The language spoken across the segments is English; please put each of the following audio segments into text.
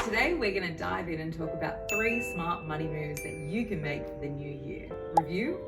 Today we're going to dive in and talk about 3 smart money moves that you can make for the new year. Review,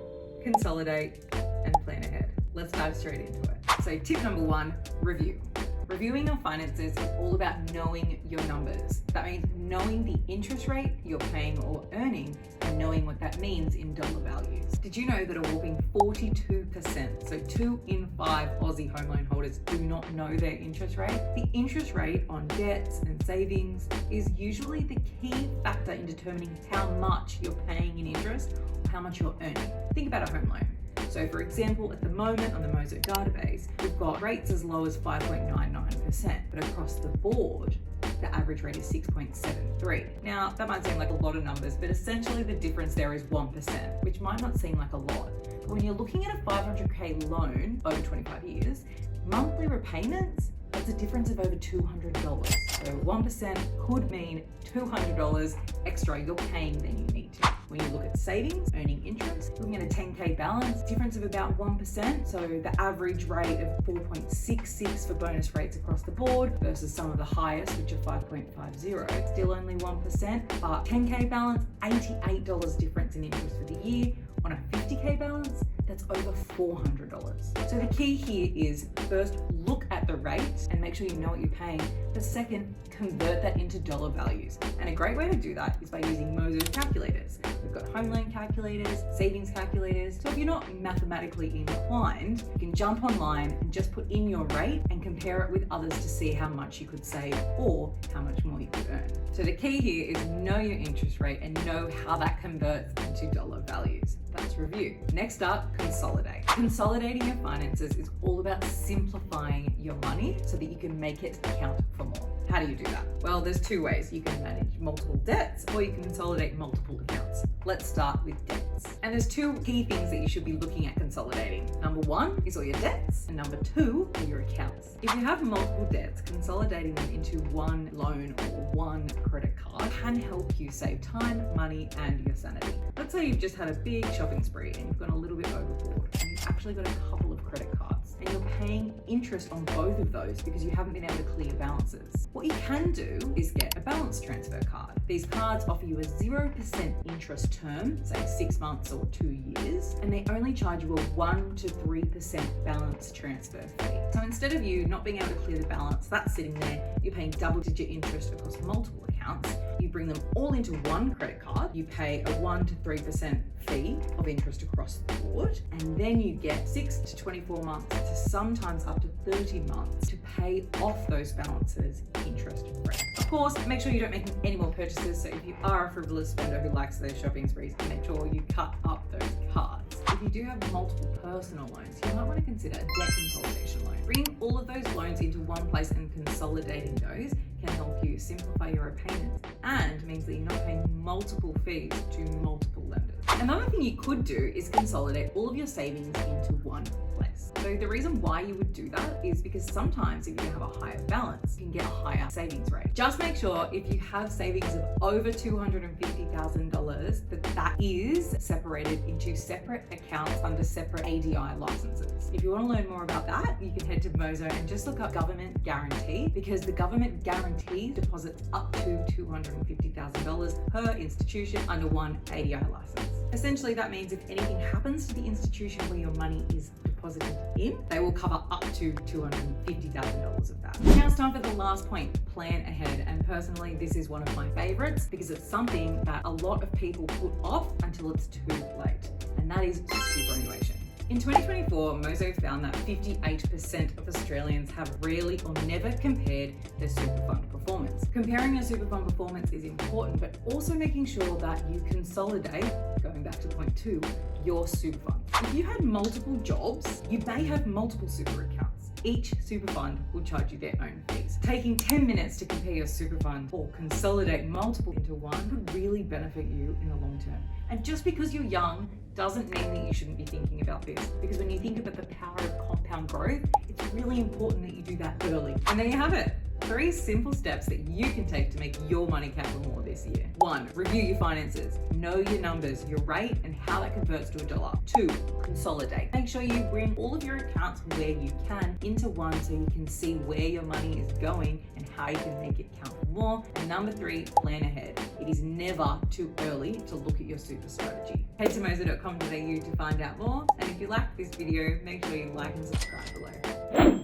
consolidate, and plan ahead. Let's dive straight into it. So tip number 1, review. Reviewing your finances is all about knowing your numbers. That means knowing the interest rate you're paying or earning and knowing what that means in dollar values. Did you know that a whopping 42%, so 2 in 5 Aussie home loan holders do not know their interest rate? The interest rate on debts and savings is usually the key factor in determining how much you're paying in interest or how much you're earning. Think about a home loan. So for example, at the moment on the Mozo database, we've got rates as low as 5.99%, but across the board, the average rate is 6.73. Now, that might seem like a lot of numbers, but essentially the difference there is 1%, which might not seem like a lot. But when you're looking at a 500K loan over 25 years, monthly repayments, that's a difference of over $200. So 1% could mean $200 extra you're paying than you need to. When you look at savings, earning interest, looking at a 10K balance, difference of about 1%. So the average rate of 4.66 for bonus rates across the board versus some of the highest, which are 5.50. Still only 1%, but 10K balance, $88 difference in interest for the year. On a 50K balance, that's over $400. So the key here is first, look at the rate and make sure you know what you're paying. But second, convert that into dollar values. And a great way to do that is by using Mozo's calculators. We've got home loan calculators, savings calculators. So if you're not mathematically inclined, you can jump online and just put in your rate and compare it with others to see how much you could save or how much more you could earn. So the key here is know your interest rate and know how that converts into dollar values. That's review. Next up, consolidate. Consolidating your finances is all about simplifying your money so that you can make it count for more. How do you do that? Well, there's 2 ways. You can manage multiple debts or you can consolidate multiple accounts. Let's start with debts. And there's 2 key things that you should be looking at consolidating. Number 1 is all your debts, and number 2 are your accounts. If you have multiple debts, consolidating them into one loan or one credit card can help you save time, money, and your sanity. Let's say you've just had a big shopping spree and you've gone a little bit overboard and you've actually got a couple of credit cards and you're paying interest on both of those because you haven't been able to clear balances. What you can do is get a balance transfer card. These cards offer you a 0% interest term, say 6 months or 2 years, and they only charge you a 1 to 3% balance transfer fee. So instead of you not being able to clear the balance that's sitting there, you're paying double-digit interest across multiple accounts. You bring them all into one credit card, you pay a 1 to 3% fee of interest across the board, and then you get 6 to 24 months to sometimes up to 30 months to pay off those balances interest-free. Of course, make sure you don't make any more purchases, so if you are a frivolous spender who likes those shopping sprees, make sure you cut up those cards. If you do have multiple personal loans, you might want to consider a debt consolidation loan. Bringing all of those loans into one place and consolidating those can help you simplify your repayments and means that you're not paying multiple fees to multiple lenders. Another thing you could do is consolidate all of your savings into one place. So the reason why you would do that is because sometimes if you have a higher balance, you can get a higher savings rate. Just make sure if you have savings of over $250,000 that is separated into separate accounts under separate ADI licenses. If you want to learn more about that, you can head to Mozo and just look up government guarantee, because the government guarantees deposits up to $250,000 per institution under one ADI license. Essentially, that means if anything happens to the institution where your money is deposited in, they will cover up to $250,000 of that. Now it's time for the last point, plan ahead. And personally, this is one of my favorites because it's something that a lot of people put off until it's too late, and that is superannuation. In 2024, Mozo found that 58% of Australians have rarely or never compared their super fund performance. Comparing your super fund performance is important, but also making sure that you consolidate, going back to point 2, your super fund. If you had multiple jobs, you may have multiple super accounts. Each super fund will charge you their own fees. Taking 10 minutes to compare your super fund or consolidate multiple into one could really benefit you in the long term. And just because you're young doesn't mean that you shouldn't be thinking about this, because when you think about the power of compound growth, it's really important that you do that early. And there you have it. 3 simple steps that you can take to make your money count more this year. 1. Review your finances. Know your numbers, your rate, and how that converts to a dollar. 2. Consolidate. Make sure you bring all of your accounts where you can into one so you can see where your money is going and how you can make it count more. And number 3, plan ahead. It is never too early to look at your super strategy. Head to mozo.com.au to find out more. And if you liked this video, make sure you like and subscribe below.